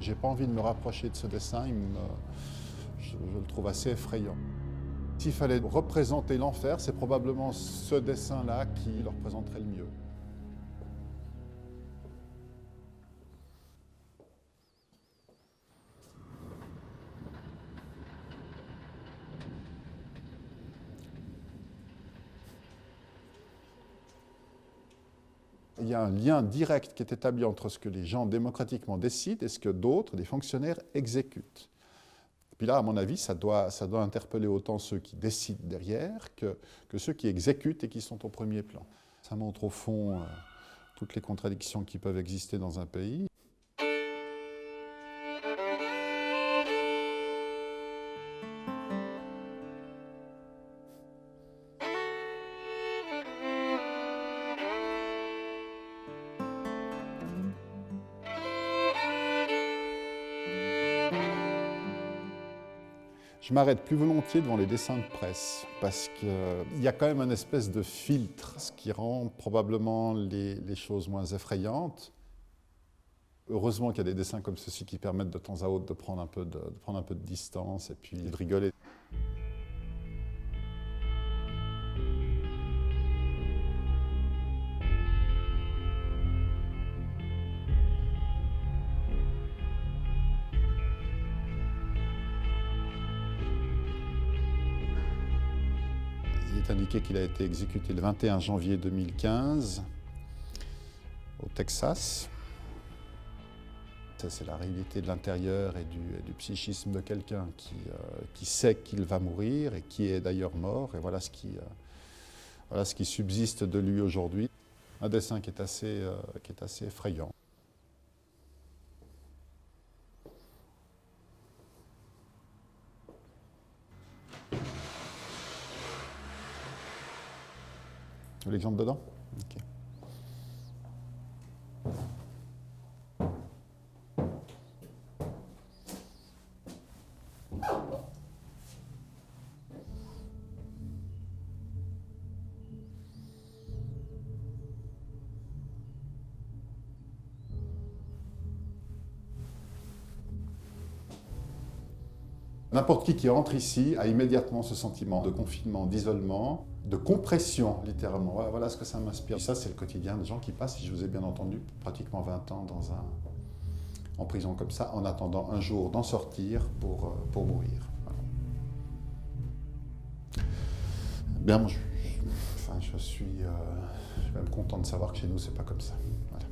J'ai pas envie de me rapprocher de ce dessin, je le trouve assez effrayant. S'il fallait représenter l'enfer, c'est probablement ce dessin-là qui le représenterait le mieux. Il y a un lien direct qui est établi entre ce que les gens démocratiquement décident et ce que d'autres, des fonctionnaires, exécutent. Et puis là, à mon avis, ça doit interpeller autant ceux qui décident derrière que ceux qui exécutent et qui sont au premier plan. Ça montre au fond toutes les contradictions qui peuvent exister dans un pays. Je m'arrête plus volontiers devant les dessins de presse parce qu'il y a quand même un espèce de filtre, ce qui rend probablement les choses moins effrayantes. Heureusement qu'il y a des dessins comme ceux-ci qui permettent de temps à autre de prendre un peu de distance et puis de rigoler. Il est indiqué qu'il a été exécuté le 21 janvier 2015 au Texas. Ça, c'est la réalité de l'intérieur et du psychisme de quelqu'un qui sait qu'il va mourir et qui est d'ailleurs mort. Et voilà ce qui subsiste de lui aujourd'hui. Un dessin qui est assez effrayant. Vous voulez l'exemple dedans? Okay. N'importe qui entre ici a immédiatement ce sentiment de confinement, d'isolement, de compression, littéralement. Voilà ce que ça m'inspire. Ça, c'est le quotidien des gens qui passent, si je vous ai bien entendu, pratiquement 20 ans en prison comme ça, en attendant un jour d'en sortir pour mourir. Voilà. Bien, moi, je suis même content de savoir que chez nous, c'est pas comme ça. Voilà.